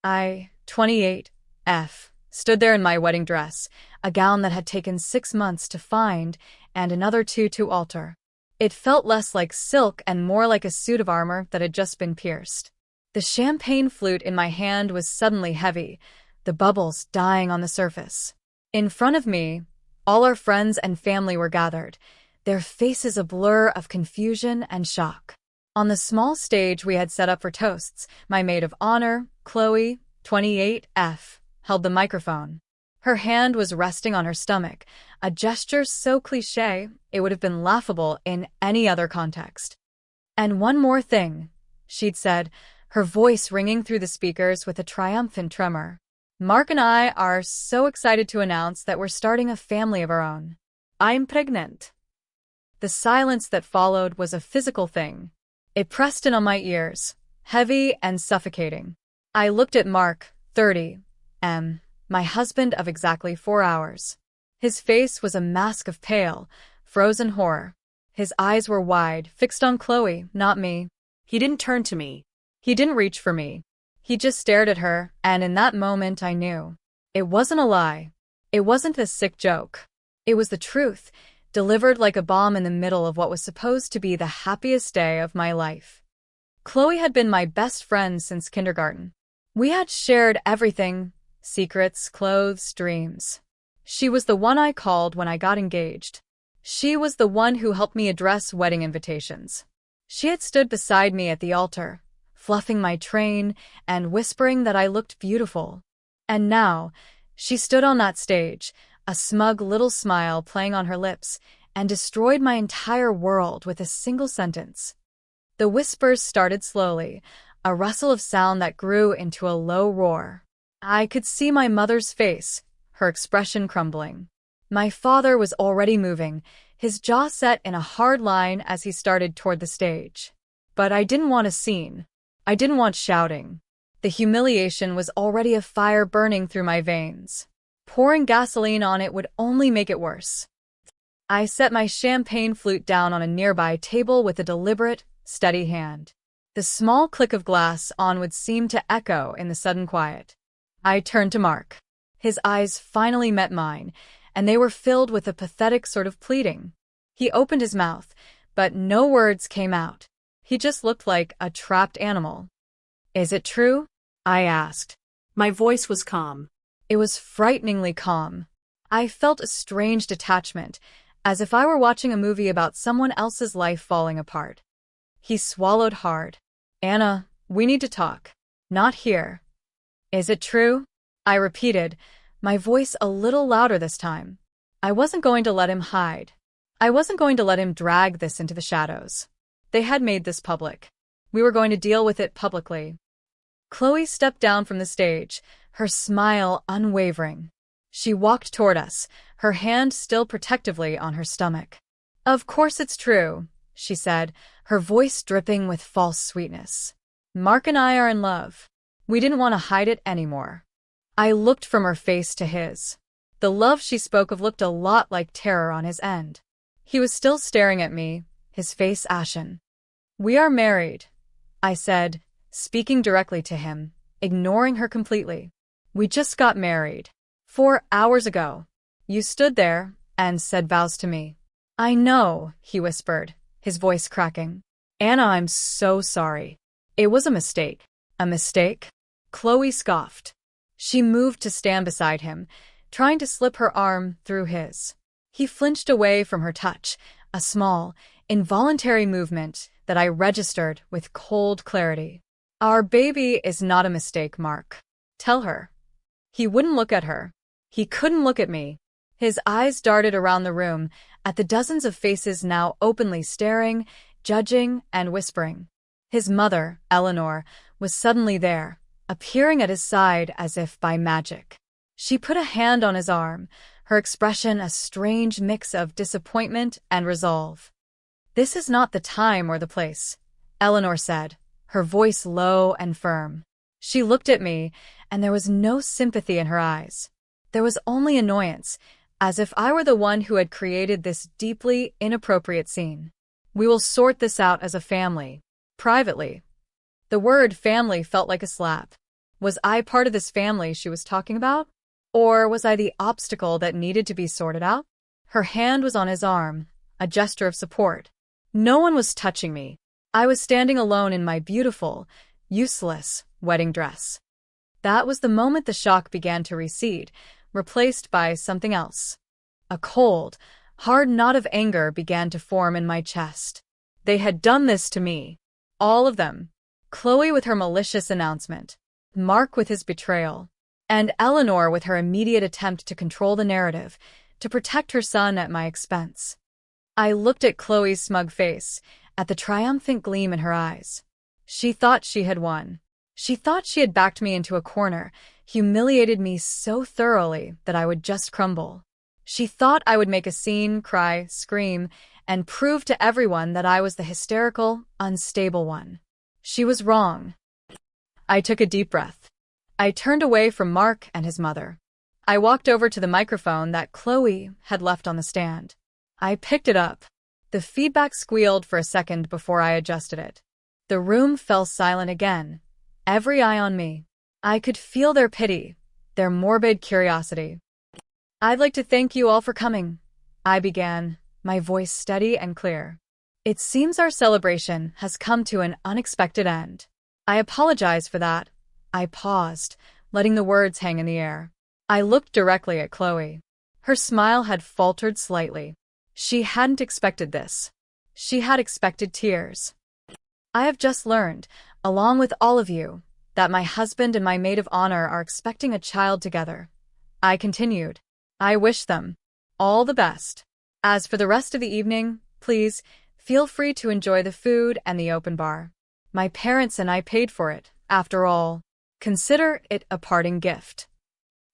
I, 28F, stood there in my wedding dress, a gown that had taken 6 months to find and another 2 to alter. It felt less like silk and more like a suit of armor that had just been pierced. The champagne flute in my hand was suddenly heavy, the bubbles dying on the surface. In front of me, all our friends and family were gathered, their faces a blur of confusion and shock. On the small stage we had set up for toasts, my maid of honor, Chloe, 28F, held the microphone. Her hand was resting on her stomach, a gesture so cliché it would have been laughable in any other context. "And one more thing," she'd said, her voice ringing through the speakers with a triumphant tremor. "Mark and I are so excited to announce that we're starting a family of our own. I'm pregnant." The silence that followed was a physical thing. It pressed in on my ears, heavy and suffocating. I looked at Mark, 30, my husband of exactly 4 hours. His face was a mask of pale, frozen horror. His eyes were wide, fixed on Chloe, not me. He didn't turn to me. He didn't reach for me. He just stared at her, and in that moment I knew. It wasn't a lie. It wasn't a sick joke. It was the truth, delivered like a bomb in the middle of what was supposed to be the happiest day of my life. Chloe had been my best friend since kindergarten. We had shared everything, secrets, clothes, dreams. She was the one I called when I got engaged. She was the one who helped me address wedding invitations. She had stood beside me at the altar, fluffing my train and whispering that I looked beautiful. And now, she stood on that stage, a smug little smile playing on her lips, and destroyed my entire world with a single sentence. The whispers started slowly, a rustle of sound that grew into a low roar. I could see my mother's face, her expression crumbling. My father was already moving, his jaw set in a hard line as he started toward the stage. But I didn't want a scene. I didn't want shouting. The humiliation was already a fire burning through my veins. Pouring gasoline on it would only make it worse. I set my champagne flute down on a nearby table with a deliberate, steady hand. The small click of glass on would seem to echo in the sudden quiet. I turned to Mark. His eyes finally met mine, and they were filled with a pathetic sort of pleading. He opened his mouth, but no words came out. He just looked like a trapped animal. "Is it true?" I asked. My voice was calm. It was frighteningly calm. I felt a strange detachment, as if I were watching a movie about someone else's life falling apart. He swallowed hard. "Anna, we need to talk. Not here." "Is it true?" I repeated, my voice a little louder this time. I wasn't going to let him hide. I wasn't going to let him drag this into the shadows. They had made this public. We were going to deal with it publicly. Chloe stepped down from the stage, her smile unwavering. She walked toward us, her hand still protectively on her stomach. "Of course it's true," she said, her voice dripping with false sweetness. "Mark and I are in love. We didn't want to hide it anymore." I looked from her face to his. The love she spoke of looked a lot like terror on his end. He was still staring at me, his face ashen. "We are married," I said, speaking directly to him, ignoring her completely. "We just got married. 4 hours ago. You stood there and said vows to me." "I know," he whispered, his voice cracking. "Anna, I'm so sorry. It was a mistake." "A mistake?" Chloe scoffed. She moved to stand beside him, trying to slip her arm through his. He flinched away from her touch, a small, involuntary movement that I registered with cold clarity. "Our baby is not a mistake, Mark. Tell her." He wouldn't look at her. He couldn't look at me. His eyes darted around the room, at the dozens of faces now openly staring, judging, and whispering. His mother, Eleanor, was suddenly there, appearing at his side as if by magic. She put a hand on his arm, her expression a strange mix of disappointment and resolve. "This is not the time or the place," Eleanor said, her voice low and firm. She looked at me, and there was no sympathy in her eyes. There was only annoyance, as if I were the one who had created this deeply inappropriate scene. "We will sort this out as a family. Privately." The word family felt like a slap. Was I part of this family she was talking about? Or was I the obstacle that needed to be sorted out? Her hand was on his arm, a gesture of support. No one was touching me. I was standing alone in my beautiful, useless wedding dress. That was the moment the shock began to recede, replaced by something else. A cold, hard knot of anger began to form in my chest. They had done this to me. All of them. Chloe with her malicious announcement, Mark with his betrayal, and Eleanor with her immediate attempt to control the narrative, to protect her son at my expense. I looked at Chloe's smug face, at the triumphant gleam in her eyes. She thought she had won. She thought she had backed me into a corner, humiliated me so thoroughly that I would just crumble. She thought I would make a scene, cry, scream, and prove to everyone that I was the hysterical, unstable one. She was wrong. I took a deep breath. I turned away from Mark and his mother. I walked over to the microphone that Chloe had left on the stand. I picked it up. The feedback squealed for a second before I adjusted it. The room fell silent again, every eye on me. I could feel their pity, their morbid curiosity. "I'd like to thank you all for coming," I began, my voice steady and clear. "It seems our celebration has come to an unexpected end. I apologize for that." I paused, letting the words hang in the air. I looked directly at Chloe. Her smile had faltered slightly. She hadn't expected this. She had expected tears. "I have just learned, along with all of you, that my husband and my maid of honor are expecting a child together," I continued. "I wish them all the best. As for the rest of the evening, please feel free to enjoy the food and the open bar. My parents and I paid for it, after all. Consider it a parting gift."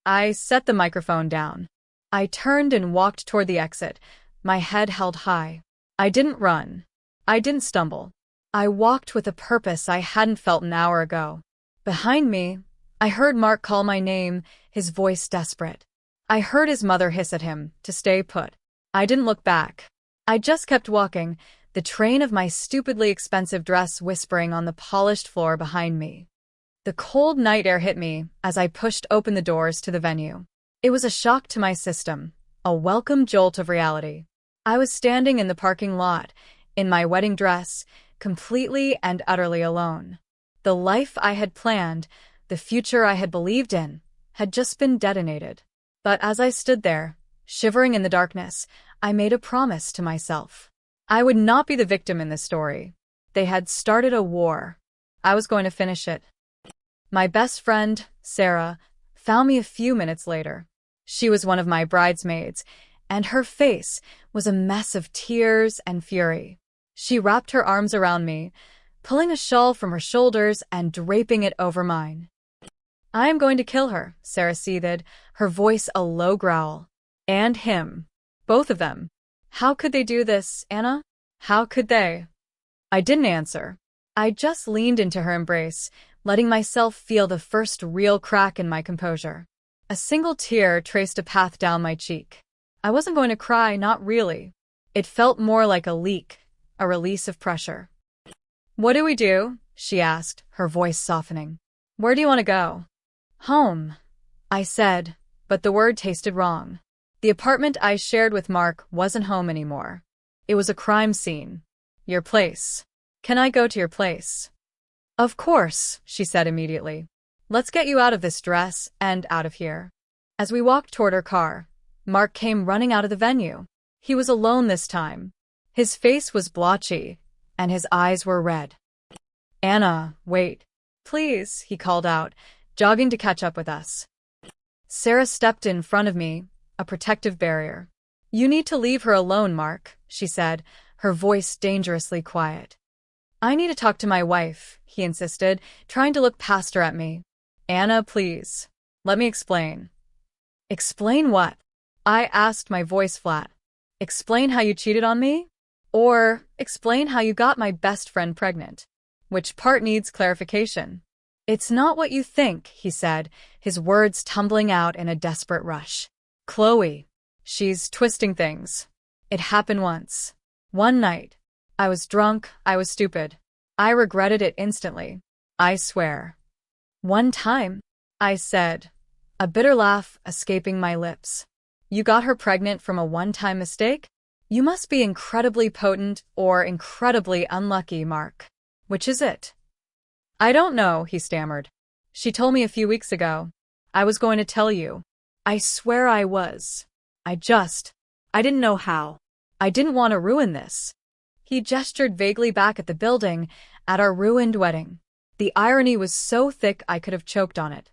I set the microphone down. I turned and walked toward the exit, my head held high. I didn't run. I didn't stumble. I walked with a purpose I hadn't felt an hour ago. Behind me, I heard Mark call my name, his voice desperate. I heard his mother hiss at him to stay put. I didn't look back. I just kept walking, the train of my stupidly expensive dress whispering on the polished floor behind me. The cold night air hit me as I pushed open the doors to the venue. It was a shock to my system, a welcome jolt of reality. I was standing in the parking lot, in my wedding dress, completely and utterly alone. The life I had planned, the future I had believed in, had just been detonated. But as I stood there, shivering in the darkness, I made a promise to myself. I would not be the victim in this story. They had started a war. I was going to finish it. My best friend, Sarah, found me a few minutes later. She was one of my bridesmaids, and her face was a mess of tears and fury. She wrapped her arms around me, pulling a shawl from her shoulders and draping it over mine. "I am going to kill her," Sarah seethed, her voice a low growl. "And him. Both of them. How could they do this, Anna? How could they?" I didn't answer. I just leaned into her embrace, letting myself feel the first real crack in my composure. A single tear traced a path down my cheek. I wasn't going to cry, not really. It felt more like a leak, a release of pressure. "What do we do?" she asked, her voice softening. "Where do you want to go?" "Home," I said, but the word tasted wrong. The apartment I shared with Mark wasn't home anymore. It was a crime scene. "Your place. Can I go to your place?" "Of course," she said immediately. "Let's get you out of this dress and out of here." As we walked toward her car, Mark came running out of the venue. He was alone this time. His face was blotchy, and his eyes were red. "Anna, wait. Please," he called out, jogging to catch up with us. Sarah stepped in front of me, a protective barrier. "You need to leave her alone, Mark," she said, her voice dangerously quiet. "I need to talk to my wife," he insisted, trying to look past her at me. "Anna, please. Let me explain." "Explain what?" I asked, my voice flat. "Explain how you cheated on me? Or explain how you got my best friend pregnant? Which part needs clarification?" "It's not what you think," he said, his words tumbling out in a desperate rush. "Chloe. She's twisting things. It happened once. One night. I was drunk, I was stupid. I regretted it instantly. I swear." One time, I said, a bitter laugh escaping my lips. You got her pregnant from a one-time mistake? You must be incredibly potent or incredibly unlucky, Mark. Which is it? I don't know, he stammered. She told me a few weeks ago. I was going to tell you. I swear I was. I didn't know how. I didn't want to ruin this. He gestured vaguely back at the building, at our ruined wedding. The irony was so thick I could have choked on it.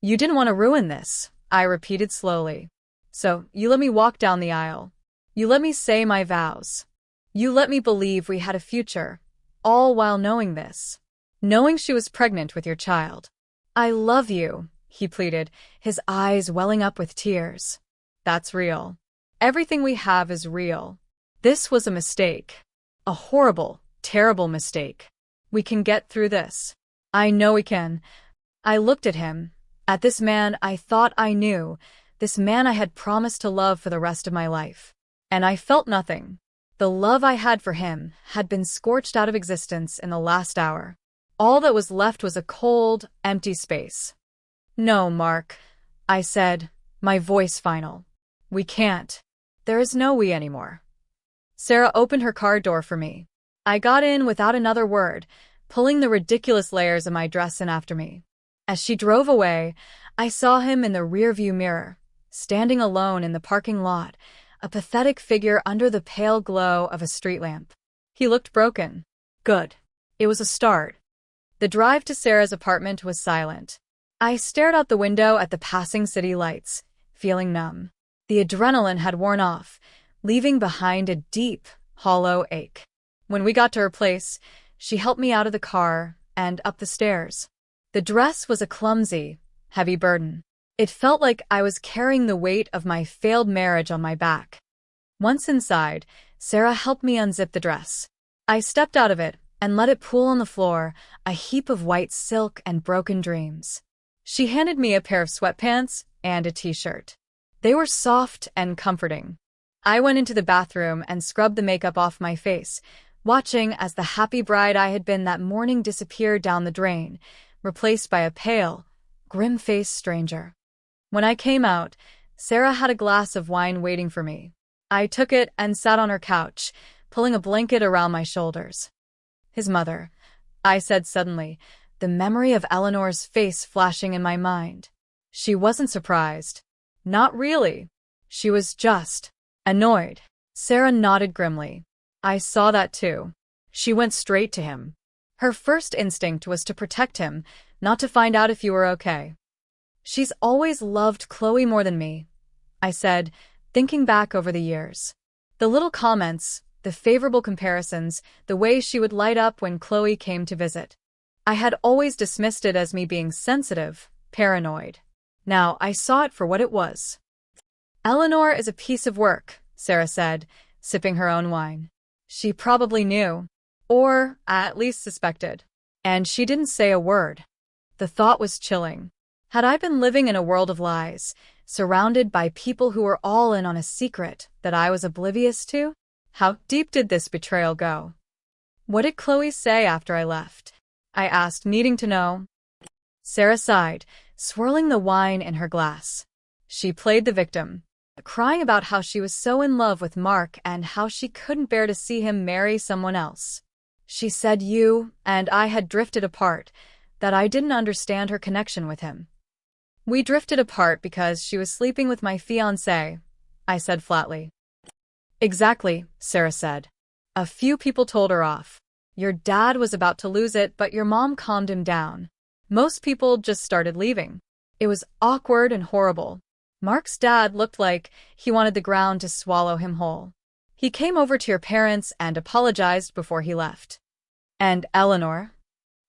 You didn't want to ruin this, I repeated slowly. So, you let me walk down the aisle. You let me say my vows. You let me believe we had a future, all while knowing this. Knowing she was pregnant with your child. I love you, he pleaded, his eyes welling up with tears. That's real. Everything we have is real. This was a mistake. A horrible, terrible mistake. We can get through this. I know we can. I looked at him, at this man I thought I knew, this man I had promised to love for the rest of my life. And I felt nothing. The love I had for him had been scorched out of existence in the last hour. All that was left was a cold, empty space. No, Mark, I said, my voice final. We can't. There is no we anymore. Sarah opened her car door for me. I got in without another word, pulling the ridiculous layers of my dress in after me. As she drove away, I saw him in the rearview mirror, standing alone in the parking lot, a pathetic figure under the pale glow of a street lamp. He looked broken. Good. It was a start. The drive to Sarah's apartment was silent. I stared out the window at the passing city lights, feeling numb. The adrenaline had worn off, leaving behind a deep, hollow ache. When we got to her place, she helped me out of the car and up the stairs. The dress was a clumsy, heavy burden. It felt like I was carrying the weight of my failed marriage on my back. Once inside, Sarah helped me unzip the dress. I stepped out of it and let it pool on the floor, a heap of white silk and broken dreams. She handed me a pair of sweatpants and a t-shirt. They were soft and comforting. I went into the bathroom and scrubbed the makeup off my face, watching as the happy bride I had been that morning disappeared down the drain, replaced by a pale, grim-faced stranger. When I came out, Sarah had a glass of wine waiting for me. I took it and sat on her couch, pulling a blanket around my shoulders. His mother, I said suddenly, the memory of Eleanor's face flashing in my mind. She wasn't surprised. Not really. She was just annoyed. Sarah nodded grimly. I saw that too. She went straight to him. Her first instinct was to protect him, not to find out if you were okay. She's always loved Chloe more than me, I said, thinking back over the years. The little comments, the favorable comparisons, the way she would light up when Chloe came to visit. I had always dismissed it as me being sensitive, paranoid. Now I saw it for what it was. Eleanor is a piece of work, Sarah said, sipping her own wine. She probably knew, or at least suspected. And she didn't say a word. The thought was chilling. Had I been living in a world of lies, surrounded by people who were all in on a secret that I was oblivious to? How deep did this betrayal go? What did Chloe say after I left? I asked, needing to know. Sarah sighed, swirling the wine in her glass. She played the victim, crying about how she was so in love with Mark and how she couldn't bear to see him marry someone else. She said you and I had drifted apart, that I didn't understand her connection with him. We drifted apart because she was sleeping with my fiancé, I said flatly. Exactly, Sarah said. A few people told her off. Your dad was about to lose it, but your mom calmed him down. Most people just started leaving. It was awkward and horrible. Mark's dad looked like he wanted the ground to swallow him whole. He came over to your parents and apologized before he left. And Eleanor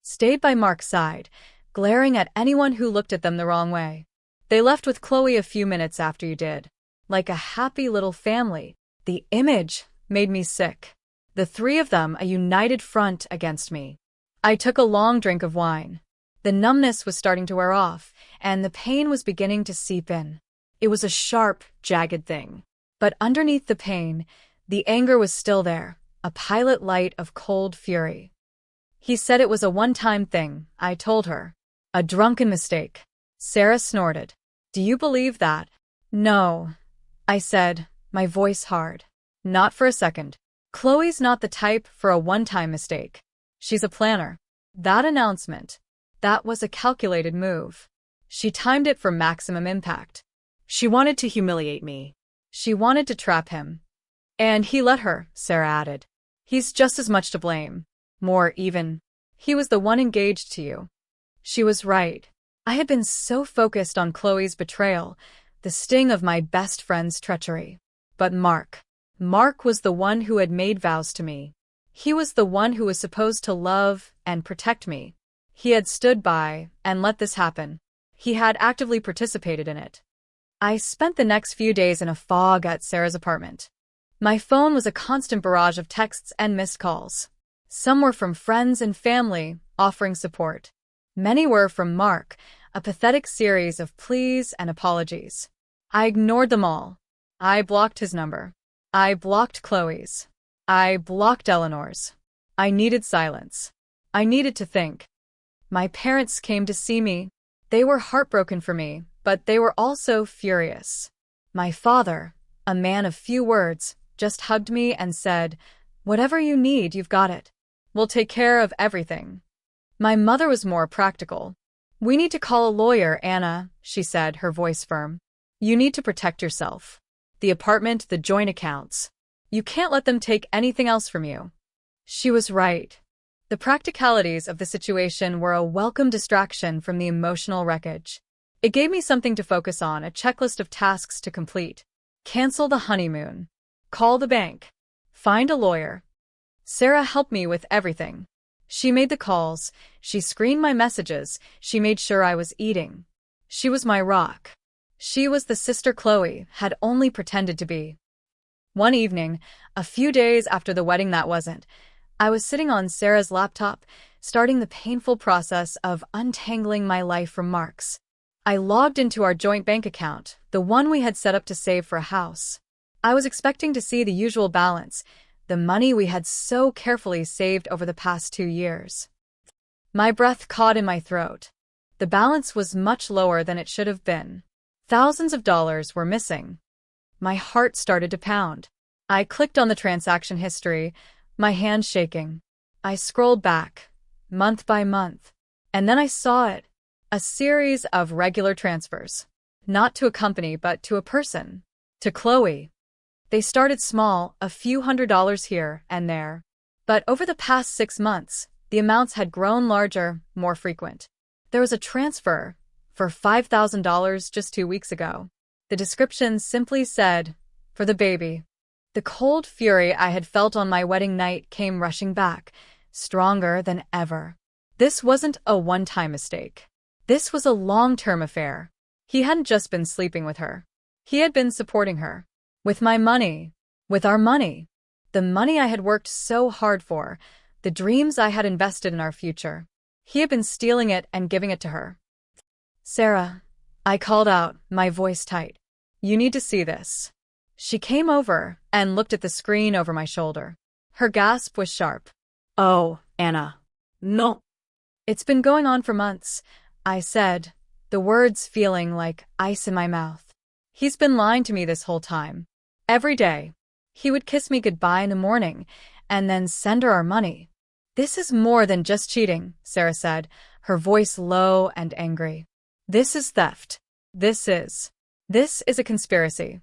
stayed by Mark's side, glaring at anyone who looked at them the wrong way. They left with Chloe a few minutes after you did. Like a happy little family. The image made me sick. The three of them a united front against me. I took a long drink of wine. The numbness was starting to wear off, and the pain was beginning to seep in. It was a sharp, jagged thing. But underneath the pain, the anger was still there, a pilot light of cold fury. He said it was a one-time thing, I told her. A drunken mistake. Sarah snorted. Do you believe that? No, I said, my voice hard. Not for a second. Chloe's not the type for a one-time mistake. She's a planner. That announcement. That was a calculated move. She timed it for maximum impact. She wanted to humiliate me. She wanted to trap him. And he let her, Sarah added. He's just as much to blame. More even. He was the one engaged to you. She was right. I had been so focused on Chloe's betrayal, the sting of my best friend's treachery. But Mark was the one who had made vows to me. He was the one who was supposed to love and protect me. He had stood by and let this happen. He had actively participated in it. I spent the next few days in a fog at Sarah's apartment. My phone was a constant barrage of texts and missed calls. Some were from friends and family, offering support. Many were from Mark, a pathetic series of pleas and apologies. I ignored them all. I blocked his number. I blocked Chloe's. I blocked Eleanor's. I needed silence. I needed to think. My parents came to see me. They were heartbroken for me, but they were also furious. My father, a man of few words, just hugged me and said, "Whatever you need, you've got it. We'll take care of everything." My mother was more practical. "We need to call a lawyer, Anna," she said, her voice firm. "You need to protect yourself. The apartment, the joint accounts. You can't let them take anything else from you." She was right. The practicalities of the situation were a welcome distraction from the emotional wreckage. It gave me something to focus on, a checklist of tasks to complete. Cancel the honeymoon. Call the bank. Find a lawyer. Sarah helped me with everything. She made the calls, she screened my messages, she made sure I was eating. She was my rock. She was the sister Chloe had only pretended to be. One evening, a few days after the wedding that wasn't, I was sitting on Sarah's laptop, starting the painful process of untangling my life from Mark's. I logged into our joint bank account, the one we had set up to save for a house. I was expecting to see the usual balance, the money we had so carefully saved over the past 2 years. My breath caught in my throat. The balance was much lower than it should have been. Thousands of dollars were missing. My heart started to pound. I clicked on the transaction history, my hands shaking. I scrolled back, month by month, and then I saw it. A series of regular transfers. Not to a company, but to a person. To Chloe. They started small, a few $100s here and there. But over the past 6 months, the amounts had grown larger, more frequent. There was a transfer for $5,000 just 2 weeks ago. The description simply said, "For the baby." The cold fury I had felt on my wedding night came rushing back, stronger than ever. This wasn't a one-time mistake. This was a long-term affair. He hadn't just been sleeping with her. He had been supporting her. With my money. With our money. The money I had worked so hard for. The dreams I had invested in our future. He had been stealing it and giving it to her. "Sarah," I called out, my voice tight. "You need to see this." She came over and looked at the screen over my shoulder. Her gasp was sharp. "Oh, Anna. No." "It's been going on for months," I said, the words feeling like ice in my mouth. "He's been lying to me this whole time. Every day. He would kiss me goodbye in the morning and then send her our money." "This is more than just cheating," Sarah said, her voice low and angry. "This is theft. This is a conspiracy."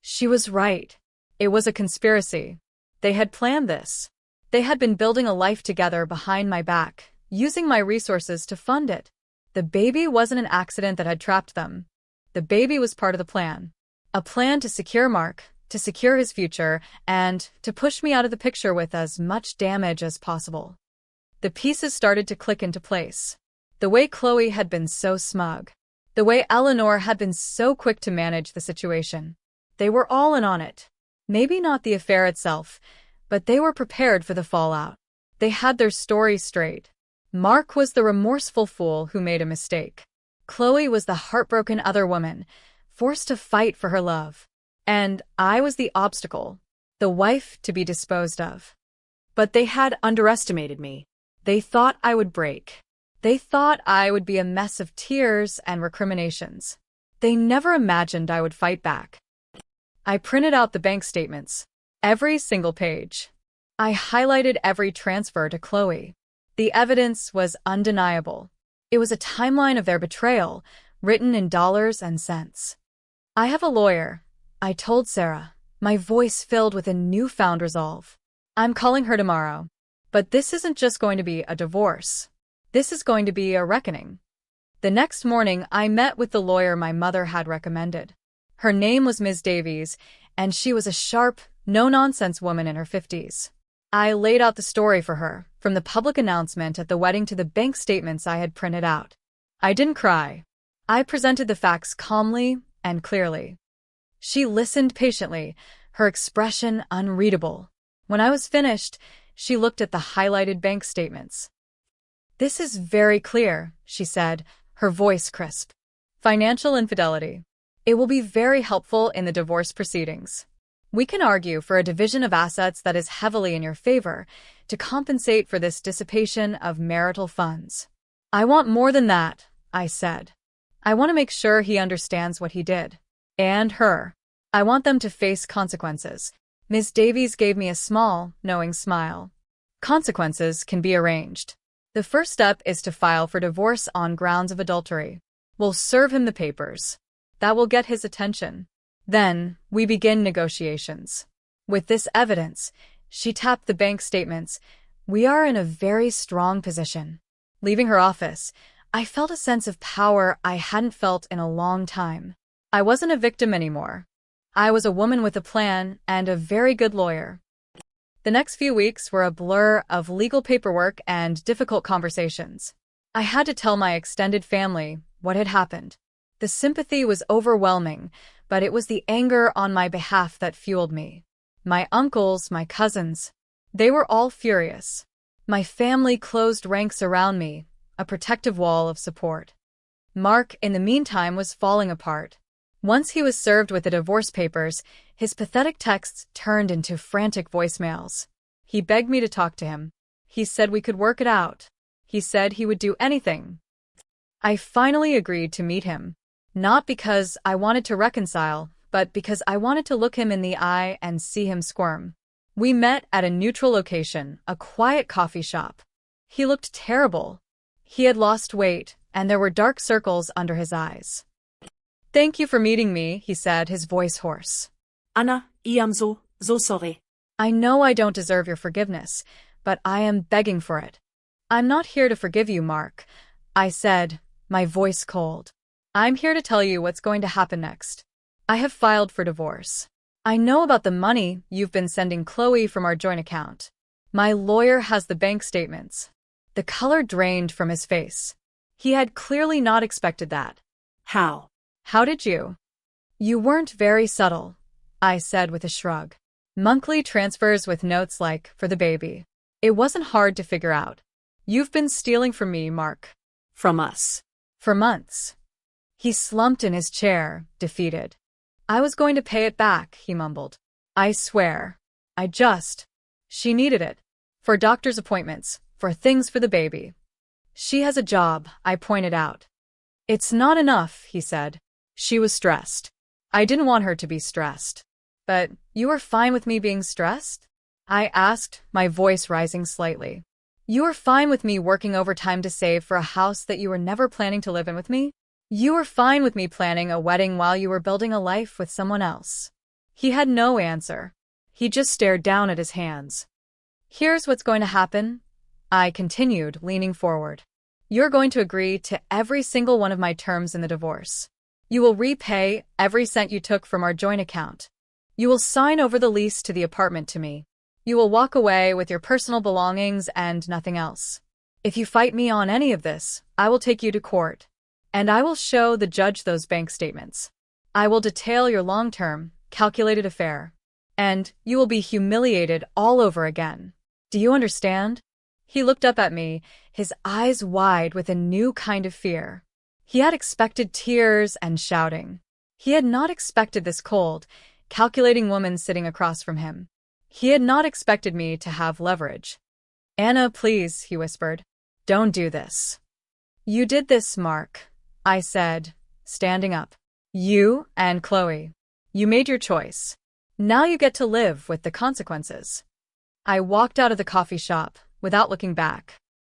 She was right. It was a conspiracy. They had planned this. They had been building a life together behind my back, using my resources to fund it. The baby wasn't an accident that had trapped them. The baby was part of the plan. A plan to secure Mark, to secure his future, and to push me out of the picture with as much damage as possible. The pieces started to click into place. The way Chloe had been so smug. The way Eleanor had been so quick to manage the situation. They were all in on it. Maybe not the affair itself, but they were prepared for the fallout. They had their story straight. Mark was the remorseful fool who made a mistake. Chloe was the heartbroken other woman, forced to fight for her love. And I was the obstacle, the wife to be disposed of. But they had underestimated me. They thought I would break. They thought I would be a mess of tears and recriminations. They never imagined I would fight back. I printed out the bank statements, every single page. I highlighted every transfer to Chloe. The evidence was undeniable. It was a timeline of their betrayal, written in dollars and cents. I have a lawyer, I told Sarah, my voice filled with a newfound resolve. I'm calling her tomorrow. But this isn't just going to be a divorce. This is going to be a reckoning. The next morning, I met with the lawyer my mother had recommended. Her name was Ms. Davies, and she was a sharp, no-nonsense woman in her 50s. I laid out the story for her, from the public announcement at the wedding to the bank statements I had printed out. I didn't cry. I presented the facts calmly and clearly. She listened patiently, her expression unreadable. When I was finished, she looked at the highlighted bank statements. "This is very clear," she said, her voice crisp. "Financial infidelity. It will be very helpful in the divorce proceedings. We can argue for a division of assets that is heavily in your favor to compensate for this dissipation of marital funds." "I want more than that," I said. "I want to make sure he understands what he did. And her. I want them to face consequences." Ms. Davies gave me a small, knowing smile. "Consequences can be arranged. The first step is to file for divorce on grounds of adultery. We'll serve him the papers. That will get his attention. Then, we begin negotiations. With this evidence," she tapped the bank statements, "we are in a very strong position." Leaving her office, I felt a sense of power I hadn't felt in a long time. I wasn't a victim anymore. I was a woman with a plan and a very good lawyer. The next few weeks were a blur of legal paperwork and difficult conversations. I had to tell my extended family what had happened. The sympathy was overwhelming, but it was the anger on my behalf that fueled me. My uncles, my cousins, they were all furious. My family closed ranks around me, a protective wall of support. Mark, in the meantime, was falling apart. Once he was served with the divorce papers, his pathetic texts turned into frantic voicemails. He begged me to talk to him. He said we could work it out. He said he would do anything. I finally agreed to meet him. Not because I wanted to reconcile, but because I wanted to look him in the eye and see him squirm. We met at a neutral location, a quiet coffee shop. He looked terrible. He had lost weight, and there were dark circles under his eyes. "Thank you for meeting me," he said, his voice hoarse. Anna, I am so sorry. "I know I don't deserve your forgiveness, but I am begging for it." "I'm not here to forgive you, Mark," I said, my voice cold. "I'm here to tell you what's going to happen next. I have filed for divorce. I know about the money you've been sending Chloe from our joint account. My lawyer has the bank statements." The color drained from his face. He had clearly not expected that. How? "How did you?" "You weren't very subtle," I said with a shrug. "Monthly transfers with notes like, for the baby. It wasn't hard to figure out. You've been stealing from me, Mark." From us. "For months." He slumped in his chair, defeated. "I was going to pay it back," he mumbled. "I swear. She needed it. For doctor's appointments, for things for the baby." "She has a job," I pointed out. "It's not enough," he said. "She was stressed. I didn't want her to be stressed." "But you are fine with me being stressed?" I asked, my voice rising slightly. "You are fine with me working overtime to save for a house that you were never planning to live in with me? You were fine with me planning a wedding while you were building a life with someone else?" He had no answer. He just stared down at his hands. "Here's what's going to happen," I continued, leaning forward. "You're going to agree to every single one of my terms in the divorce. You will repay every cent you took from our joint account. You will sign over the lease to the apartment to me. You will walk away with your personal belongings and nothing else. If you fight me on any of this, I will take you to court. And I will show the judge those bank statements. I will detail your long-term, calculated affair. And you will be humiliated all over again. Do you understand?" He looked up at me, his eyes wide with a new kind of fear. He had expected tears and shouting. He had not expected this cold, calculating woman sitting across from him. He had not expected me to have leverage. "Anna, please," he whispered. "Don't do this." You did this, Mark, I said, standing up. You and Chloe. You made your choice. Now you get to live with the consequences. I walked out of the coffee shop without looking back.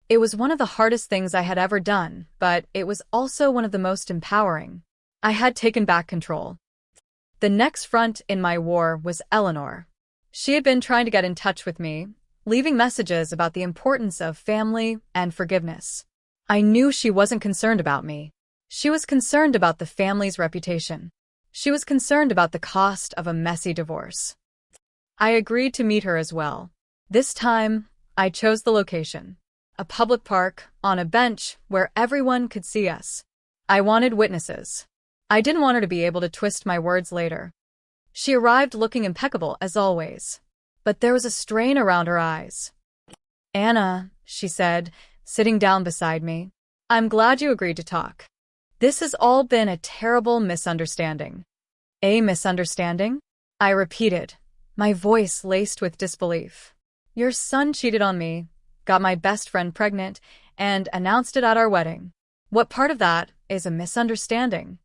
It was one of the hardest things I had ever done, but it was also one of the most empowering. I had taken back control. The next front in my war was Eleanor. She had been trying to get in touch with me, leaving messages about the importance of family and forgiveness. I knew she wasn't concerned about me. She was concerned about the family's reputation. She was concerned about the cost of a messy divorce. I agreed to meet her as well. This time, I chose the location. A public park, on a bench where everyone could see us. I wanted witnesses. I didn't want her to be able to twist my words later. She arrived looking impeccable as always, but there was a strain around her eyes. Anna, she said, sitting down beside me, I'm glad you agreed to talk. This has all been a terrible misunderstanding. A misunderstanding? I repeated, my voice laced with disbelief. Your son cheated on me, got my best friend pregnant, and announced it at our wedding. What part of that is a misunderstanding?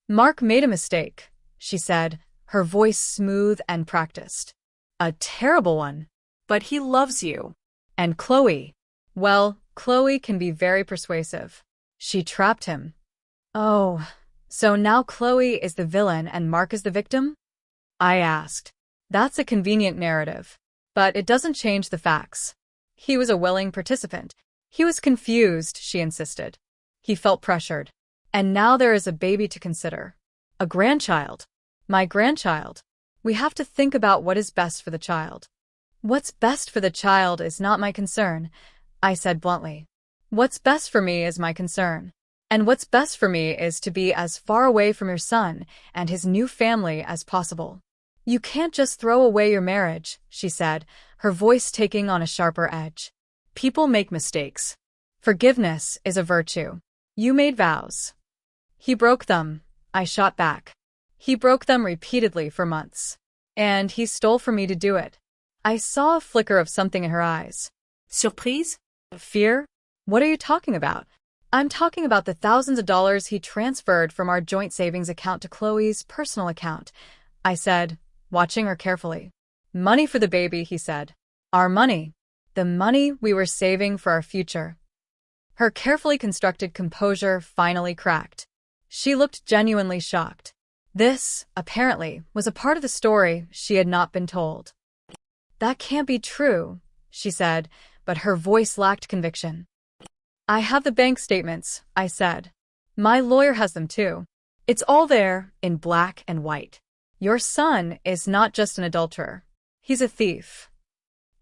Mark made a mistake, she said, her voice smooth and practiced. A terrible one. But he loves you. And Chloe. Well, Chloe can be very persuasive. She trapped him. Oh, so now Chloe is the villain and Mark is the victim? I asked. That's a convenient narrative. But it doesn't change the facts. He was a willing participant. He was confused, she insisted. He felt pressured. And now there is a baby to consider. A grandchild. My grandchild. We have to think about what is best for the child. What's best for the child is not my concern, I said bluntly. What's best for me is my concern. And what's best for me is to be as far away from your son and his new family as possible. You can't just throw away your marriage, she said, her voice taking on a sharper edge. People make mistakes. Forgiveness is a virtue. You made vows. He broke them, I shot back. He broke them repeatedly for months. And he stole from me to do it. I saw a flicker of something in her eyes. Surprise? Fear? What are you talking about? I'm talking about the thousands of dollars he transferred from our joint savings account to Chloe's personal account, I said, watching her carefully. Money for the baby, he said. Our money. The money we were saving for our future. Her carefully constructed composure finally cracked. She looked genuinely shocked. This, apparently, was a part of the story she had not been told. That can't be true, she said, but her voice lacked conviction. I have the bank statements, I said. My lawyer has them too. It's all there, in black and white. Your son is not just an adulterer. He's a thief.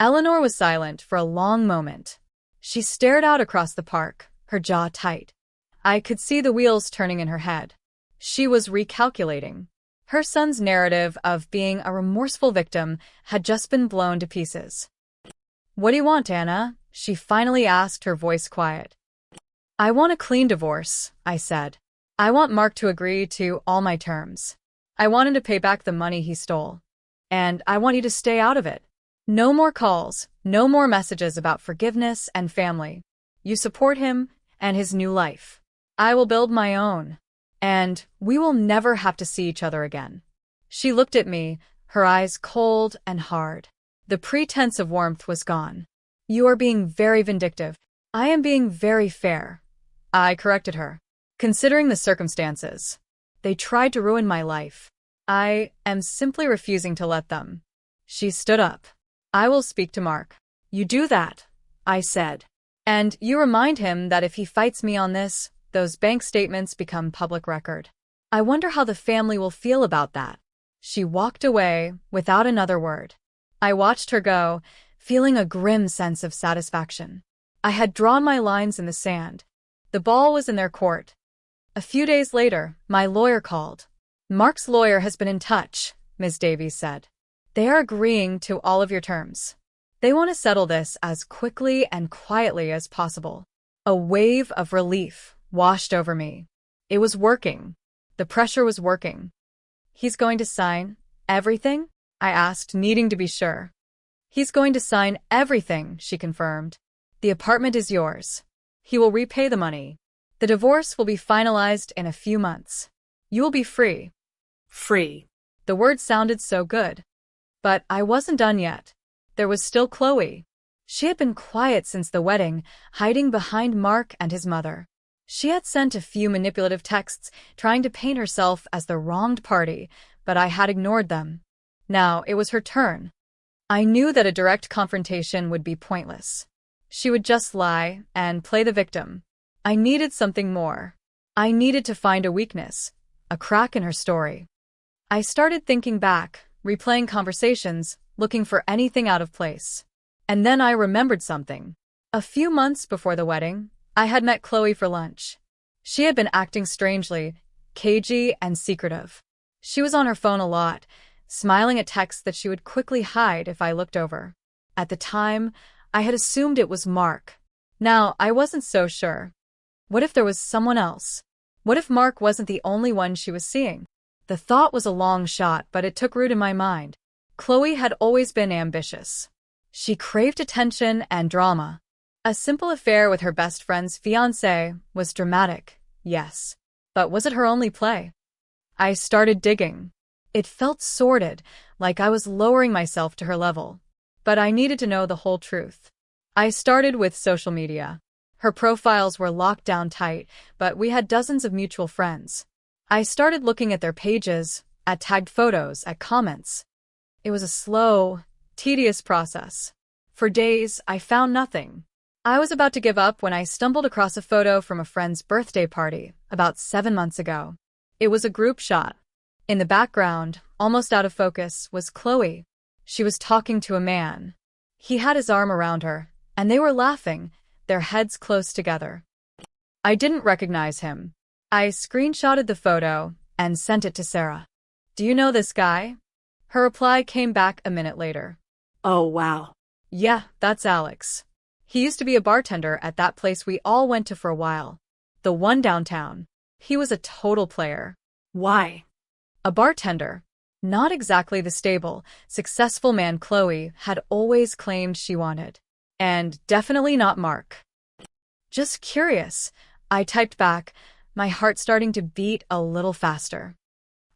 Eleanor was silent for a long moment. She stared out across the park, her jaw tight. I could see the wheels turning in her head. She was recalculating. Her son's narrative of being a remorseful victim had just been blown to pieces. What do you want, Anna? She finally asked, her voice quiet. I want a clean divorce, I said. I want Mark to agree to all my terms. I want him to pay back the money he stole. And I want you to stay out of it. No more calls, no more messages about forgiveness and family. You support him and his new life. I will build my own. And we will never have to see each other again. She looked at me, her eyes cold and hard. The pretense of warmth was gone. You are being very vindictive. I am being very fair. I corrected her. Considering the circumstances, they tried to ruin my life. I am simply refusing to let them. She stood up. I will speak to Mark. You do that, I said. And you remind him that if he fights me on this, those bank statements become public record. I wonder how the family will feel about that. She walked away without another word. I watched her go, feeling a grim sense of satisfaction. I had drawn my lines in the sand. The ball was in their court. A few days later, my lawyer called. Mark's lawyer has been in touch, Ms. Davies said. They are agreeing to all of your terms. They want to settle this as quickly and quietly as possible. A wave of relief washed over me. It was working. The pressure was working. He's going to sign everything? I asked, needing to be sure. He's going to sign everything, she confirmed. The apartment is yours. He will repay the money. The divorce will be finalized in a few months. You will be free. Free. The words sounded so good. But I wasn't done yet. There was still Chloe. She had been quiet since the wedding, hiding behind Mark and his mother. She had sent a few manipulative texts, trying to paint herself as the wronged party, but I had ignored them. Now it was her turn. I knew that a direct confrontation would be pointless. She would just lie and play the victim. I needed something more. I needed to find a weakness, a crack in her story. I started thinking back, replaying conversations, looking for anything out of place. And then I remembered something. A few months before the wedding, I had met Chloe for lunch. She had been acting strangely, cagey and secretive. She was on her phone a lot, smiling at texts that she would quickly hide if I looked over. At the time, I had assumed it was Mark. Now, I wasn't so sure. What if there was someone else? What if Mark wasn't the only one she was seeing? The thought was a long shot, but it took root in my mind. Chloe had always been ambitious. She craved attention and drama. A simple affair with her best friend's fiancé was dramatic, yes. But was it her only play? I started digging. It felt sordid, like I was lowering myself to her level. But I needed to know the whole truth. I started with social media. Her profiles were locked down tight, but we had dozens of mutual friends. I started looking at their pages, at tagged photos, at comments. It was a slow, tedious process. For days, I found nothing. I was about to give up when I stumbled across a photo from a friend's birthday party, about 7 months ago. It was a group shot. In the background, almost out of focus, was Chloe. She was talking to a man. He had his arm around her, and they were laughing, their heads close together. I didn't recognize him. I screenshotted the photo and sent it to Sarah. "Do you know this guy?" Her reply came back a minute later. Oh, wow. "Yeah, that's Alex. He used to be a bartender at that place we all went to for a while. The one downtown. He was a total player." Why? A bartender. Not exactly the stable, successful man Chloe had always claimed she wanted. And definitely not Mark. "Just curious," I typed back, my heart starting to beat a little faster.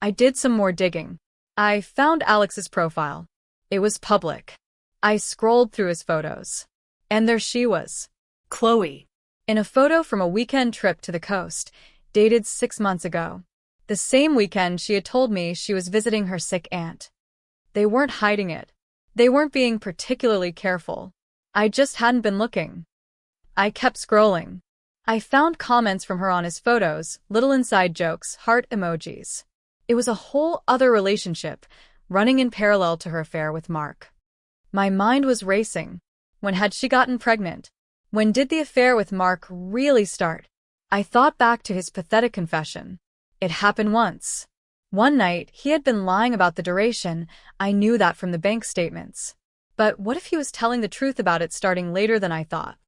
I did some more digging. I found Alex's profile. It was public. I scrolled through his photos. And there she was. Chloe. In a photo from a weekend trip to the coast, dated 6 months ago. The same weekend she had told me she was visiting her sick aunt. They weren't hiding it. They weren't being particularly careful. I just hadn't been looking. I kept scrolling. I found comments from her on his photos, little inside jokes, heart emojis. It was a whole other relationship, running in parallel to her affair with Mark. My mind was racing. When had she gotten pregnant? When did the affair with Mark really start? I thought back to his pathetic confession. It happened once. One night, he had been lying about the duration. I knew that from the bank statements. But what if he was telling the truth about it starting later than I thought?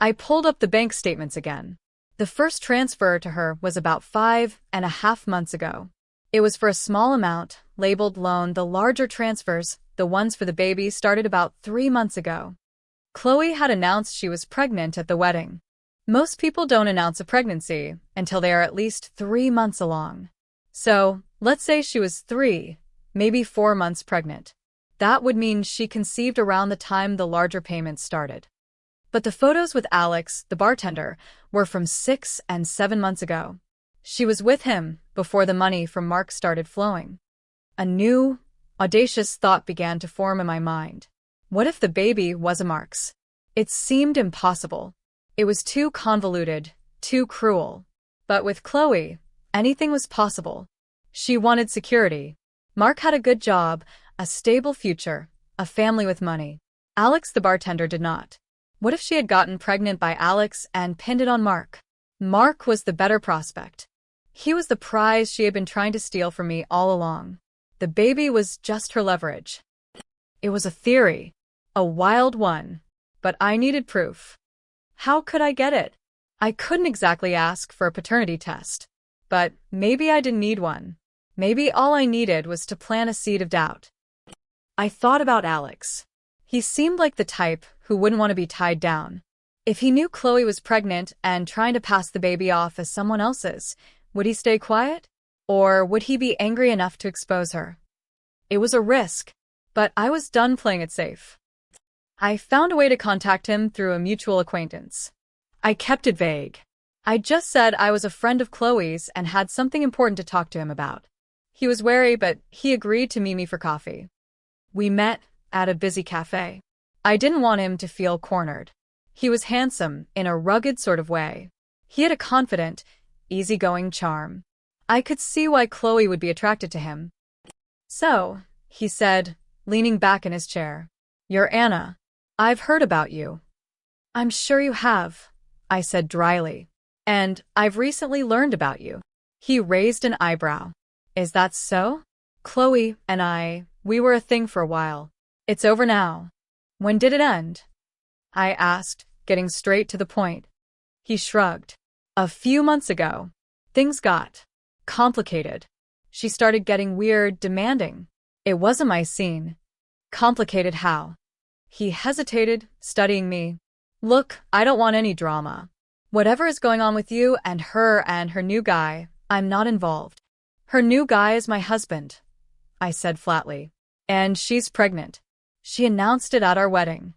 I pulled up the bank statements again. The first transfer to her was about 5.5 months ago. It was for a small amount, labeled loan. The larger transfers, the ones for the baby, started about 3 months ago. Chloe had announced she was pregnant at the wedding. Most people don't announce a pregnancy until they are at least 3 months along. So, let's say she was 3, maybe 4 months pregnant. That would mean she conceived around the time the larger payments started. But the photos with Alex, the bartender, were from 6 and 7 months ago. She was with him before the money from Mark started flowing. A new, audacious thought began to form in my mind. What if the baby was a Mark's? It seemed impossible. It was too convoluted, too cruel. But with Chloe, anything was possible. She wanted security. Mark had a good job, a stable future, a family with money. Alex the bartender did not. What if she had gotten pregnant by Alex and pinned it on Mark? Mark was the better prospect. He was the prize she had been trying to steal from me all along. The baby was just her leverage. It was a theory, a wild one, but I needed proof. How could I get it? I couldn't exactly ask for a paternity test, but maybe I didn't need one. Maybe all I needed was to plant a seed of doubt. I thought about Alex. He seemed like the type who wouldn't want to be tied down. If he knew Chloe was pregnant and trying to pass the baby off as someone else's, would he stay quiet? Or would he be angry enough to expose her? It was a risk, but I was done playing it safe. I found a way to contact him through a mutual acquaintance. I kept it vague. I just said I was a friend of Chloe's and had something important to talk to him about. He was wary, but he agreed to meet me for coffee. We met at a busy cafe. I didn't want him to feel cornered. He was handsome in a rugged sort of way. He had a confident, easygoing charm. I could see why Chloe would be attracted to him. So, he said, leaning back in his chair, "You're Anna. I've heard about you." "I'm sure you have," I said dryly. "And I've recently learned about you." He raised an eyebrow. "Is that so?" "Chloe and we were a thing for a while. It's over now." "When did it end?" I asked, getting straight to the point. He shrugged. "A few months ago. Things got complicated. She started getting weird, demanding. It wasn't my scene." "Complicated how?" He hesitated, studying me. "Look, I don't want any drama. Whatever is going on with you and her new guy, I'm not involved." "Her new guy is my husband," I said flatly. "And she's pregnant. She announced it at our wedding."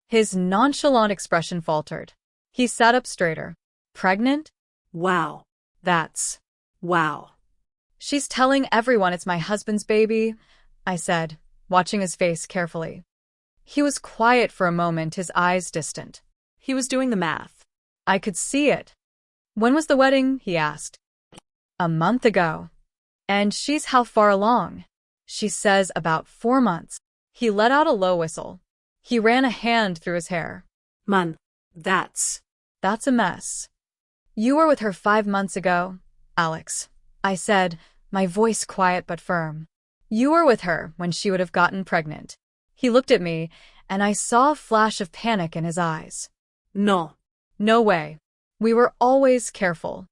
His nonchalant expression faltered. He sat up straighter. "Pregnant? Wow. That's Wow. She's telling everyone it's my husband's baby," I said, watching his face carefully. He was quiet for a moment, his eyes distant. He was doing the math. I could see it. "When was the wedding?" he asked. "A month ago." "And she's how far along?" "She says about 4 months." He let out a low whistle. He ran a hand through his hair. "Month. That's a mess." "You were with her 5 months ago, Alex," I said, my voice quiet but firm. "You were with her when she would have gotten pregnant." He looked at me, and I saw a flash of panic in his eyes. No. "No way. We were always careful."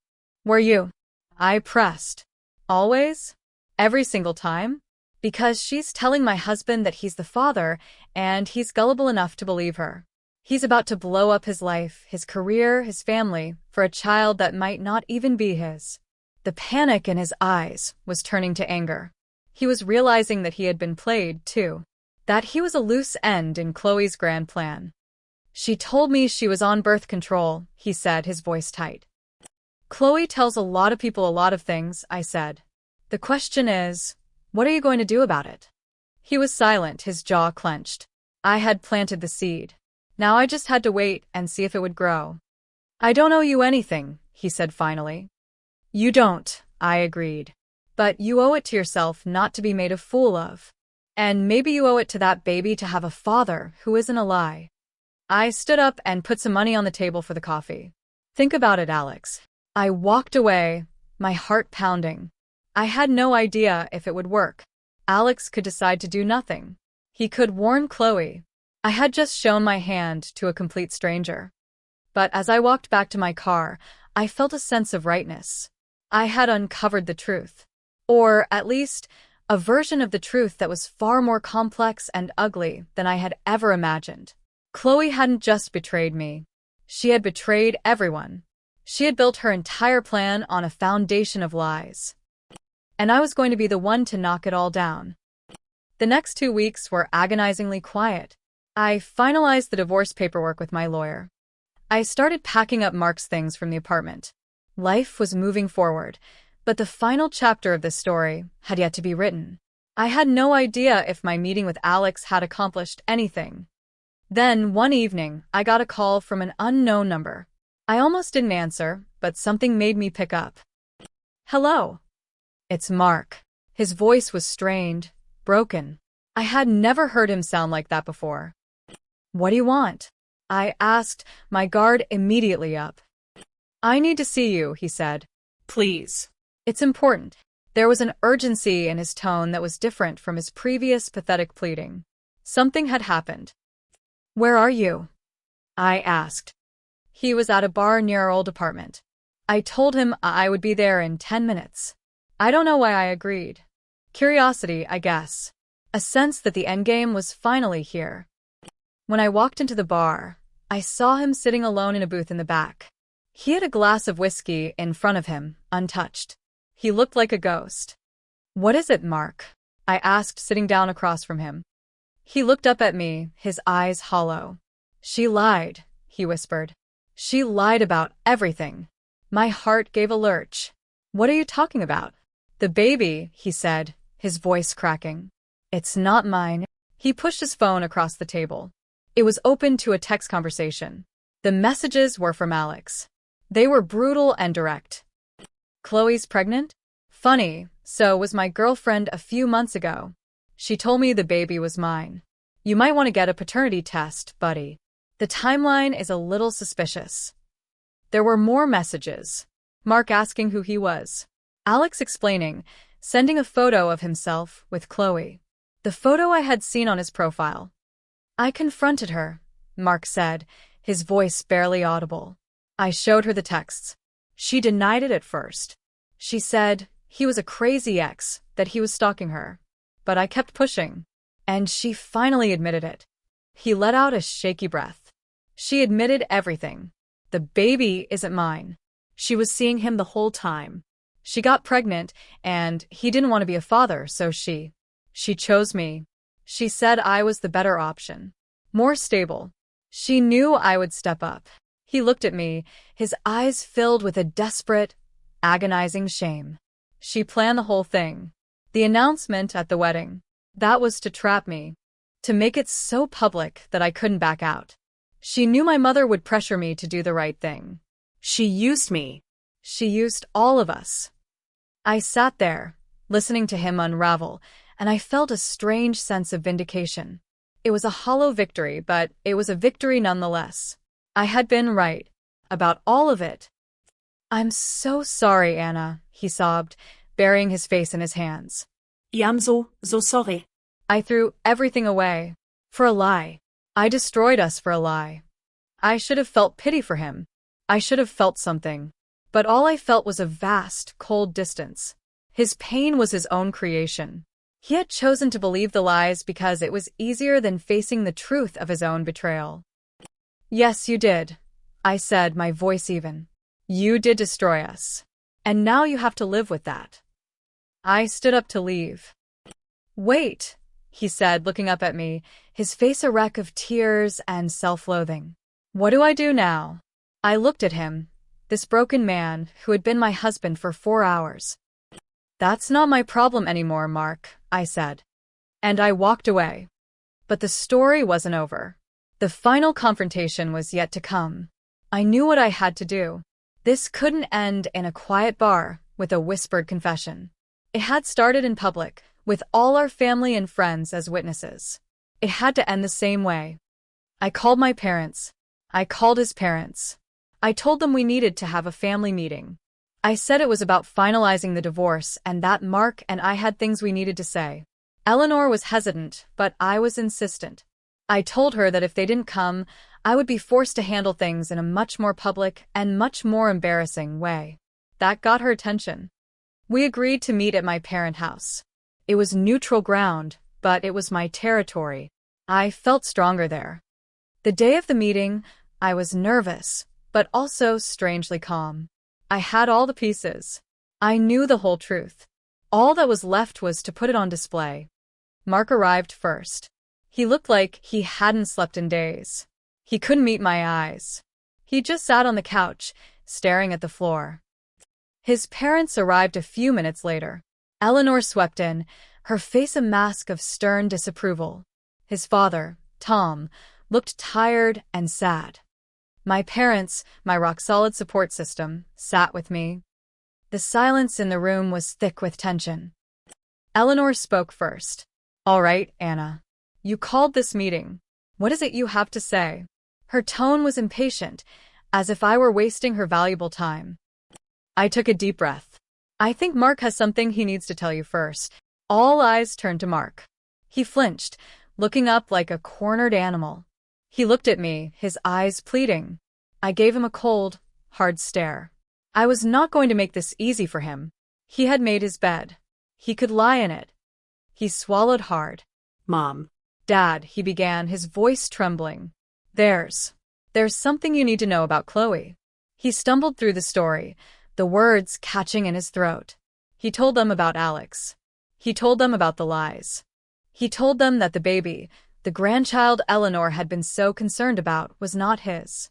"Were you?" I pressed. "Always? Every single time?" "Because she's telling my husband that he's the father, and he's gullible enough to believe her. He's about to blow up his life, his career, his family, for a child that might not even be his." The panic in his eyes was turning to anger. He was realizing that he had been played, too. That he was a loose end in Chloe's grand plan. "She told me she was on birth control," he said, his voice tight. "Chloe tells a lot of people a lot of things," I said. "The question is, what are you going to do about it?" He was silent, his jaw clenched. I had planted the seed. Now I just had to wait and see if it would grow. "I don't owe you anything," he said finally. "You don't," I agreed. "But you owe it to yourself not to be made a fool of. And maybe you owe it to that baby to have a father who isn't a lie." I stood up and put some money on the table for the coffee. "Think about it, Alex." I walked away, my heart pounding. I had no idea if it would work. Alex could decide to do nothing. He could warn Chloe. I had just shown my hand to a complete stranger. But as I walked back to my car, I felt a sense of rightness. I had uncovered the truth. Or, at least, a version of the truth that was far more complex and ugly than I had ever imagined. Chloe hadn't just betrayed me. She had betrayed everyone. She had built her entire plan on a foundation of lies. And I was going to be the one to knock it all down. The next 2 weeks were agonizingly quiet. I finalized the divorce paperwork with my lawyer. I started packing up Mark's things from the apartment. Life was moving forward, but the final chapter of this story had yet to be written. I had no idea if my meeting with Alex had accomplished anything. Then, one evening, I got a call from an unknown number. I almost didn't answer, but something made me pick up. "Hello." "It's Mark." His voice was strained, broken. I had never heard him sound like that before. "What do you want?" I asked, my guard immediately up. "I need to see you," he said. Please. "It's important." There was an urgency in his tone that was different from his previous pathetic pleading. Something had happened. "Where are you?" I asked. He was at a bar near our old apartment. I told him I would be there in 10 minutes. I don't know why I agreed. Curiosity, I guess. A sense that the endgame was finally here. When I walked into the bar, I saw him sitting alone in a booth in the back. He had a glass of whiskey in front of him, untouched. He looked like a ghost. "What is it, Mark?" I asked, sitting down across from him. He looked up at me, his eyes hollow. "She lied," he whispered. "She lied about everything." My heart gave a lurch. "What are you talking about?" "The baby," he said, his voice cracking. "It's not mine." He pushed his phone across the table. It was open to a text conversation. The messages were from Alex. They were brutal and direct. "Chloe's pregnant? Funny, so was my girlfriend a few months ago. She told me the baby was mine. You might want to get a paternity test, buddy. The timeline is a little suspicious." There were more messages. Mark asking who he was. Alex explaining, sending a photo of himself with Chloe. The photo I had seen on his profile. "I confronted her," Mark said, his voice barely audible. "I showed her the texts. She denied it at first. She said he was a crazy ex, that he was stalking her. But I kept pushing. And she finally admitted it." He let out a shaky breath. "She admitted everything. The baby isn't mine. She was seeing him the whole time. She got pregnant, and he didn't want to be a father, so she chose me. She said I was the better option. More stable. She knew I would step up." He looked at me, his eyes filled with a desperate, agonizing shame. "She planned the whole thing. The announcement at the wedding. That was to trap me. To make it so public that I couldn't back out. She knew my mother would pressure me to do the right thing. She used me. She used all of us." I sat there, listening to him unravel, and I felt a strange sense of vindication. It was a hollow victory, but it was a victory nonetheless. I had been right. About all of it. "I'm so sorry, Anna," he sobbed, burying his face in his hands. I am so sorry. I threw everything away. For a lie. I destroyed us for a lie. I should have felt pity for him. I should have felt something. But all I felt was a vast, cold distance. His pain was his own creation. He had chosen to believe the lies because it was easier than facing the truth of his own betrayal. "Yes, you did," I said, my voice even. "You did destroy us. And now you have to live with that." I stood up to leave. "Wait," he said, looking up at me, his face a wreck of tears and self-loathing. "What do I do now?" I looked at him, this broken man who had been my husband for 4 hours. "That's not my problem anymore, Mark," I said. And I walked away. But the story wasn't over. The final confrontation was yet to come. I knew what I had to do. This couldn't end in a quiet bar with a whispered confession. It had started in public, with all our family and friends as witnesses. It had to end the same way. I called my parents. I called his parents. I told them we needed to have a family meeting. I said it was about finalizing the divorce and that Mark and I had things we needed to say. Eleanor was hesitant, but I was insistent. I told her that if they didn't come, I would be forced to handle things in a much more public and much more embarrassing way. That got her attention. We agreed to meet at my parent house. It was neutral ground, but it was my territory. I felt stronger there. The day of the meeting, I was nervous, but also strangely calm. I had all the pieces. I knew the whole truth. All that was left was to put it on display. Mark arrived first. He looked like he hadn't slept in days. He couldn't meet my eyes. He just sat on the couch, staring at the floor. His parents arrived a few minutes later. Eleanor swept in, her face a mask of stern disapproval. His father, Tom, looked tired and sad. My parents, my rock-solid support system, sat with me. The silence in the room was thick with tension. Eleanor spoke first. "All right, Anna. You called this meeting. What is it you have to say?" Her tone was impatient, as if I were wasting her valuable time. I took a deep breath. "I think Mark has something he needs to tell you first." All eyes turned to Mark. He flinched, looking up like a cornered animal. He looked at me, his eyes pleading. I gave him a cold, hard stare. I was not going to make this easy for him. He had made his bed. He could lie in it. He swallowed hard. "Mom." "Dad," he began, his voice trembling. There's There's something you need to know about Chloe. He stumbled through the story, the words catching in his throat. He told them about Alex. He told them about the lies. He told them that the baby, the grandchild Eleanor had been so concerned about, was not his.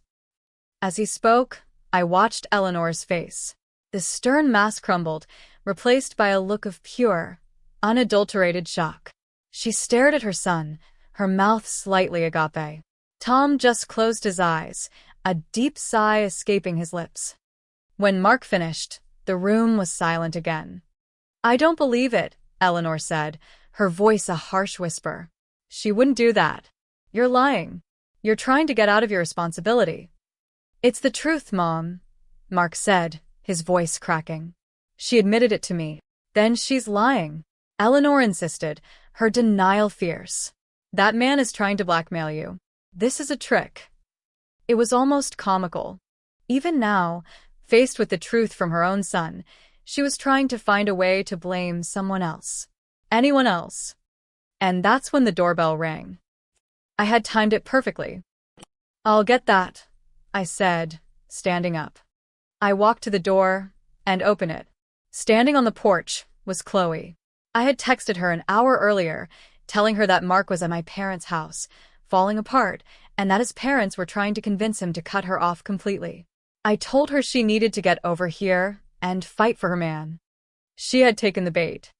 As he spoke, I watched Eleanor's face. The stern mask crumbled, replaced by a look of pure, unadulterated shock. She stared at her son, her mouth slightly agape. Tom just closed his eyes, a deep sigh escaping his lips. When Mark finished, the room was silent again. "I don't believe it," Eleanor said, her voice a harsh whisper. "She wouldn't do that. You're lying. You're trying to get out of your responsibility." "It's the truth, Mom," Mark said, his voice cracking. "She admitted it to me." "Then she's lying," Eleanor insisted, her denial fierce. "That man is trying to blackmail you. This is a trick." It was almost comical. Even now, faced with the truth from her own son, she was trying to find a way to blame someone else. Anyone else. And that's when the doorbell rang. I had timed it perfectly. "I'll get that," I said, standing up. I walked to the door and opened it. Standing on the porch was Chloe. I had texted her an hour earlier, telling her that Mark was at my parents' house, falling apart, and that his parents were trying to convince him to cut her off completely. I told her she needed to get over here and fight for her man. She had taken the bait.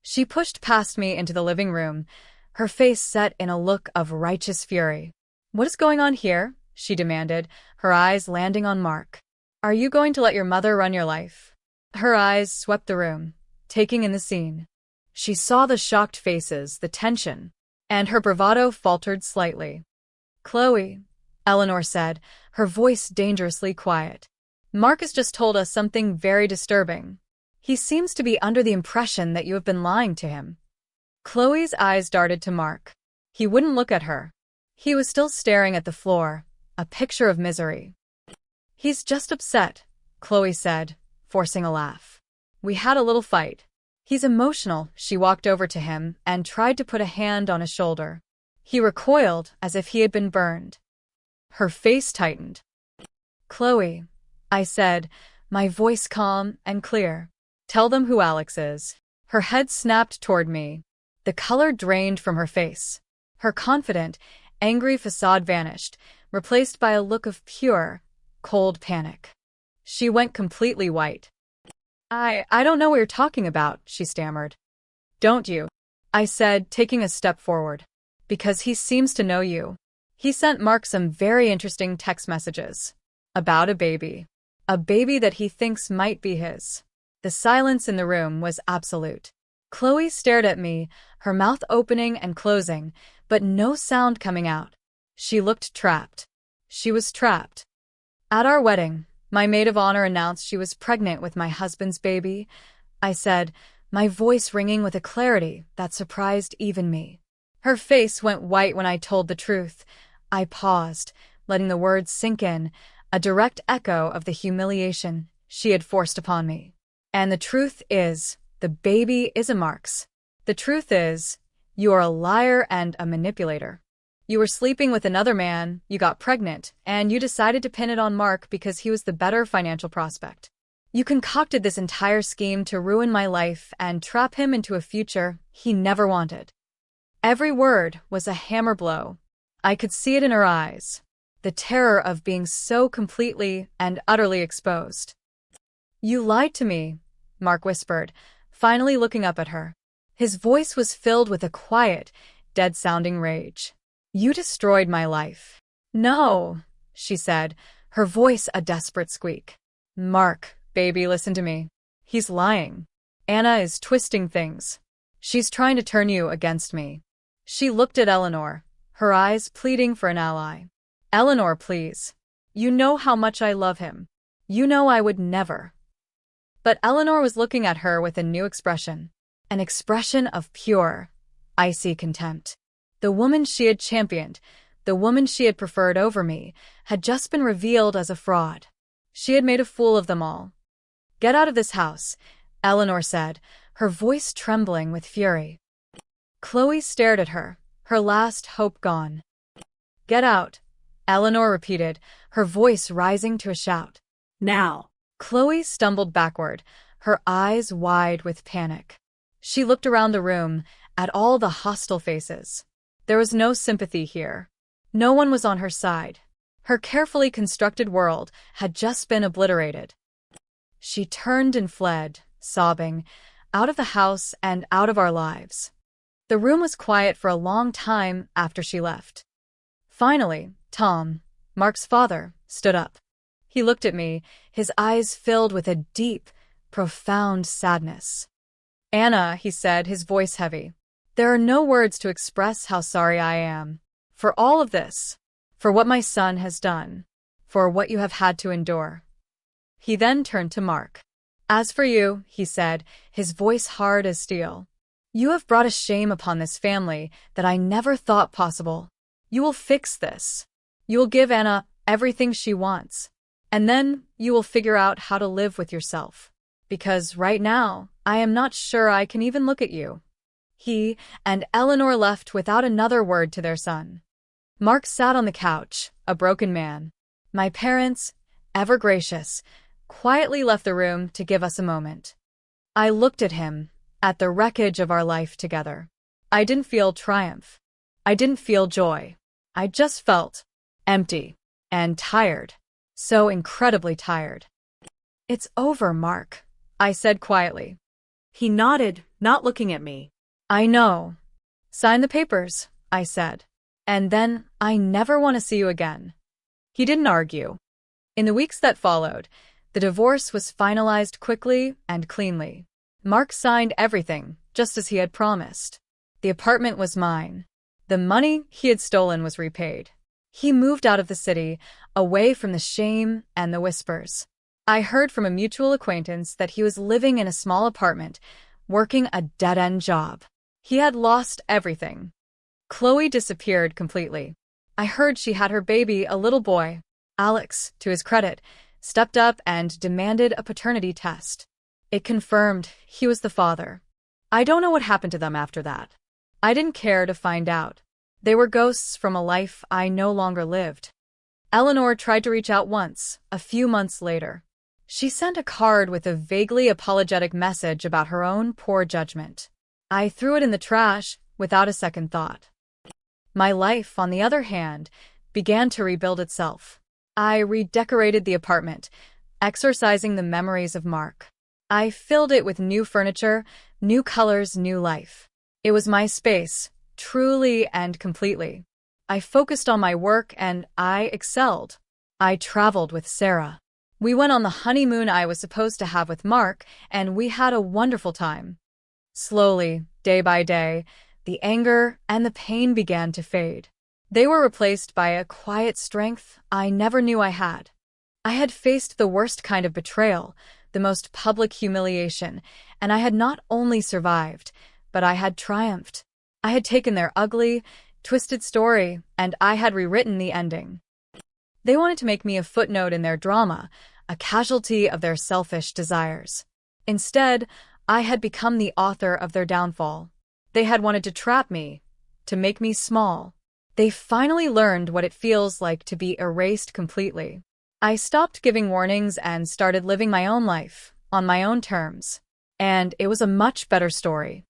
She pushed past me into the living room, her face set in a look of righteous fury. "What is going on here?" she demanded, her eyes landing on Mark. "Are you going to let your mother run your life?" Her eyes swept the room, taking in the scene. She saw the shocked faces, the tension, and her bravado faltered slightly. "Chloe," Eleanor said, her voice dangerously quiet. "Mark has just told us something very disturbing. He seems to be under the impression that you have been lying to him." Chloe's eyes darted to Mark. He wouldn't look at her. He was still staring at the floor, a picture of misery. "He's just upset," Chloe said, forcing a laugh. "We had a little fight. He's emotional." She walked over to him and tried to put a hand on his shoulder. He recoiled as if he had been burned. Her face tightened. "Chloe," I said, my voice calm and clear. "Tell them who Alex is." Her head snapped toward me. The color drained from her face. Her confident, angry facade vanished, replaced by a look of pure, cold panic. She went completely white. I don't know what you're talking about," she stammered. "Don't you?" I said, taking a step forward. "Because he seems to know you. He sent Mark some very interesting text messages. About a baby. A baby that he thinks might be his." The silence in the room was absolute. Chloe stared at me, her mouth opening and closing, but no sound coming out. She looked trapped. She was trapped. "At our wedding, my maid of honor announced she was pregnant with my husband's baby," I said, my voice ringing with a clarity that surprised even me. Her face went white when I told the truth. I paused, letting the words sink in, a direct echo of the humiliation she had forced upon me. "And the truth is, the baby isn't Mark's. The truth is, you are a liar and a manipulator. You were sleeping with another man, you got pregnant, and you decided to pin it on Mark because he was the better financial prospect. You concocted this entire scheme to ruin my life and trap him into a future he never wanted." Every word was a hammer blow. I could see it in her eyes, the terror of being so completely and utterly exposed. "You lied to me," Mark whispered, finally looking up at her. His voice was filled with a quiet, dead-sounding rage. "You destroyed my life." "No," she said, her voice a desperate squeak. "Mark, baby, listen to me. He's lying. Anna is twisting things. She's trying to turn you against me." She looked at Eleanor, her eyes pleading for an ally. "Eleanor, please. You know how much I love him. You know I would never." But Eleanor was looking at her with a new expression, an expression of pure, icy contempt. The woman she had championed, the woman she had preferred over me, had just been revealed as a fraud. She had made a fool of them all. "Get out of this house," Eleanor said, her voice trembling with fury. Chloe stared at her, her last hope gone. "Get out," Eleanor repeated, her voice rising to a shout. Now. Chloe stumbled backward, her eyes wide with panic. She looked around the room, at all the hostile faces. There was no sympathy here. No one was on her side. Her carefully constructed world had just been obliterated. She turned and fled, sobbing, out of the house and out of our lives. The room was quiet for a long time after she left. Finally, Tom, Mark's father, stood up. He looked at me, his eyes filled with a deep, profound sadness. Anna, he said, his voice heavy, there are no words to express how sorry I am. For all of this. For what my son has done. For what you have had to endure. He then turned to Mark. As for you, he said, his voice hard as steel, you have brought a shame upon this family that I never thought possible. You will fix this. You will give Anna everything she wants. And then you will figure out how to live with yourself. Because right now, I am not sure I can even look at you. He and Eleanor left without another word to their son. Mark sat on the couch, a broken man. My parents, ever gracious, quietly left the room to give us a moment. I looked at him, at the wreckage of our life together. I didn't feel triumph. I didn't feel joy. I just felt empty and tired. So incredibly tired. It's over, Mark, I said quietly. He nodded, not looking at me. I know. Sign the papers, I said. And then I never want to see you again. He didn't argue. In the weeks that followed, the divorce was finalized quickly and cleanly. Mark signed everything, just as he had promised. The apartment was mine. The money he had stolen was repaid. He moved out of the city, away from the shame and the whispers. I heard from a mutual acquaintance that he was living in a small apartment, working a dead-end job. He had lost everything. Chloe disappeared completely. I heard she had her baby, a little boy. Alex, to his credit, stepped up and demanded a paternity test. It confirmed he was the father. I don't know what happened to them after that. I didn't care to find out. They were ghosts from a life I no longer lived. Eleanor tried to reach out once, a few months later. She sent a card with a vaguely apologetic message about her own poor judgment. I threw it in the trash without a second thought. My life, on the other hand, began to rebuild itself. I redecorated the apartment, exorcising the memories of Mark. I filled it with new furniture, new colors, new life. It was my space, truly and completely. I focused on my work and I excelled. I traveled with Sarah. We went on the honeymoon I was supposed to have with Mark, and we had a wonderful time. Slowly, day by day, the anger and the pain began to fade. They were replaced by a quiet strength I never knew I had. I had faced the worst kind of betrayal, the most public humiliation, and I had not only survived, but I had triumphed. I had taken their ugly, twisted story, and I had rewritten the ending. They wanted to make me a footnote in their drama, a casualty of their selfish desires. Instead, I had become the author of their downfall. They had wanted to trap me, to make me small. They finally learned what it feels like to be erased completely. I stopped giving warnings and started living my own life, on my own terms. And it was a much better story.